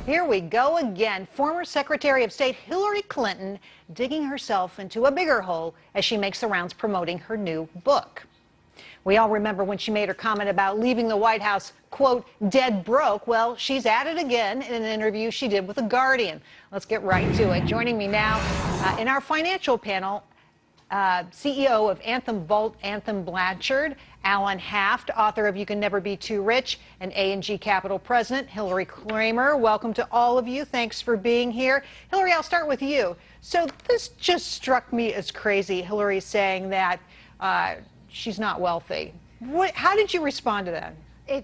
Here we go again. Former Secretary of State Hillary Clinton digging herself into a bigger hole as she makes the rounds promoting her new book. We all remember when she made her comment about leaving the White House, quote, dead broke. Well, she's at it again in an interview she did with The Guardian. Let's get right to it. Joining me now in our financial panel, CEO of Anthem Vault, Anthem Blanchard, Alan Haft, author of You Can Never Be Too Rich, and A&G Capital President Hillary Kramer. Welcome to all of you. Thanks for being here. Hillary, I'll start with you. So this just struck me as crazy, Hillary saying that she's not wealthy. How did you respond to that?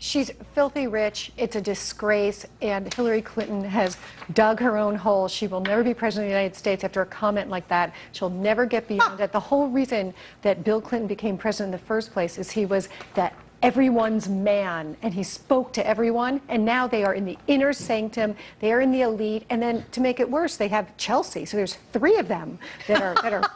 She's filthy rich. It's a disgrace, and Hillary Clinton has dug her own hole. She will never be president of the United States after a comment like that. She'll never get beyond it. The whole reason that Bill Clinton became president in the first place is he was that everyone's man, and he spoke to everyone, and now they are in the inner sanctum. They are in the elite, and then to make it worse, they have Chelsea. So there's 3 of them that are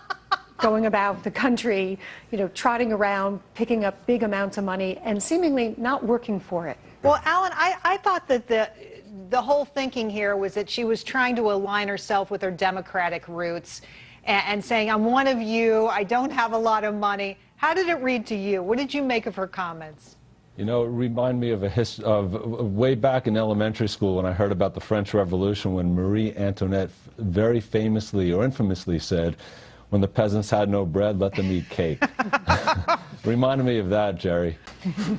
going about the country, you know, trotting around, picking up big amounts of money, and seemingly not working for it. Well, Alan, I thought that the whole thinking here was that she was trying to align herself with her Democratic roots and saying, I'm one of you, I don't have a lot of money. How did it read to you? What did you make of her comments? You know, it reminded me of way back in elementary school when I heard about the French Revolution, when Marie Antoinette very famously or infamously said, when the peasants had no bread, let them eat cake. Reminded me of that, Jerry.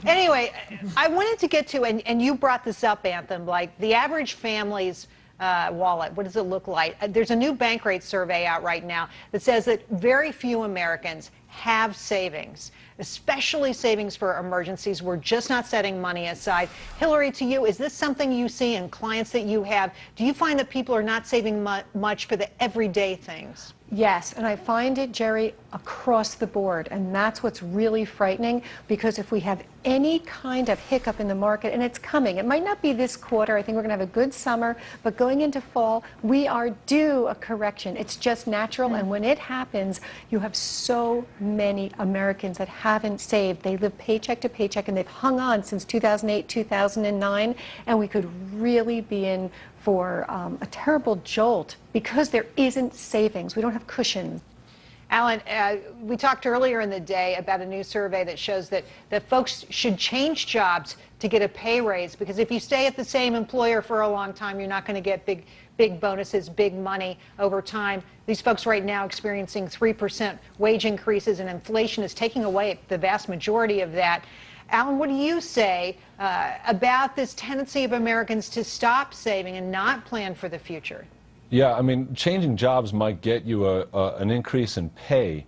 Anyway, I wanted to get to, and you brought this up, Anthem, like the average family's wallet, what does it look like? There's a new Bankrate survey out right now that says that very few Americans have savings, especially savings for emergencies. We're just not setting money aside. Hillary, to you, is this something you see in clients that you have? Do you find that people are not saving much for the everyday things? Yes, and I find it, Jerry, across the board, and that's what's really frightening, because if we have any kind of hiccup in the market, and it's coming, it might not be this quarter, I think we're going to have a good summer, but going into fall, we are due a correction. It's just natural, and when it happens, you have so many Americans that haven't saved. They live paycheck to paycheck, and they've hung on since 2008, 2009, and we could really be in for a terrible jolt because there isn't savings. We don't have cushion. Alan, we talked earlier in the day about a new survey that shows that folks should change jobs to get a pay raise, because if you stay at the same employer for a long time, you're not going to get big bonuses, big money over time. These folks right now experiencing 3% wage increases, and inflation is taking away the vast majority of that. Alan, what do you say about this tendency of Americans to stop saving and not plan for the future? Yeah, I mean, changing jobs might get you an increase in pay,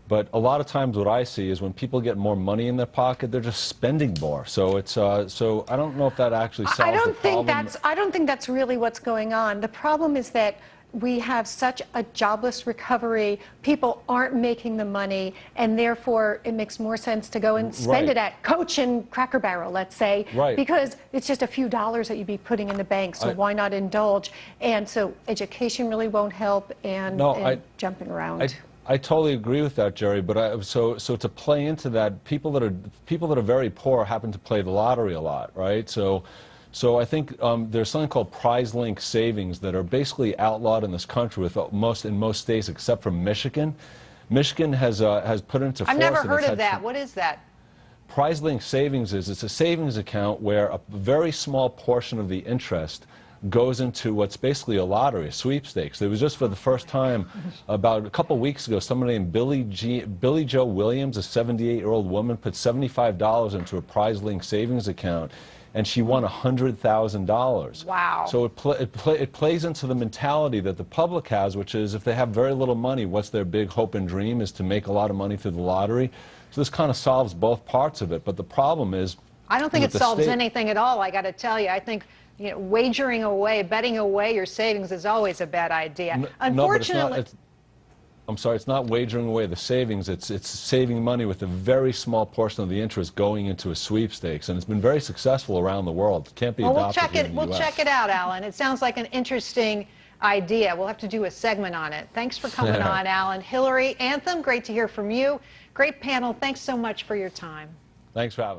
but a lot of times what I see is when people get more money in their pocket, they're just spending more. So it's so I don't know if that actually solves the problem. I don't think that's really what's going on. The problem is that we have such a jobless recovery. People aren't making the money, and therefore it makes more sense to go and spend it at Coach and Cracker Barrel, let's say, because it's just a few dollars that you'd be putting in the bank, so why not indulge? And so education really won't help, and jumping around. I totally agree with that, Jerry, but so to play into that, people that are very poor happen to play the lottery a lot, right? So I think there's something called prize-linked savings that are basically outlawed in this country in most states except for Michigan. Michigan has put into force. I've never heard of that. What is that? Prize-linked savings it's a savings account where a very small portion of the interest goes into what's basically a lottery, a sweepstakes. It was just for the first time about a couple weeks ago, somebody named Billy Joe Williams, a 78-year-old woman, put $75 into a prize-linked savings account, and she won $100,000. Wow. So it plays into the mentality that the public has, which is if they have very little money, what's their big hope and dream is to make a lot of money through the lottery. So this kind of solves both parts of it. But the problem is, I don't think it solves anything at all, I got to tell you. I think, you know, wagering away, betting away your savings is always a bad idea. Unfortunately, I'm sorry, it's not wagering away the savings, it's saving money with a very small portion of the interest going into a sweepstakes, and it's been very successful around the world. It can't be adopted here in the US. We'll check it out, Alan. It sounds like an interesting idea. We'll have to do a segment on it. Thanks for coming on, Alan. Hillary, Anthem, great to hear from you. Great panel. Thanks so much for your time. Thanks for having us.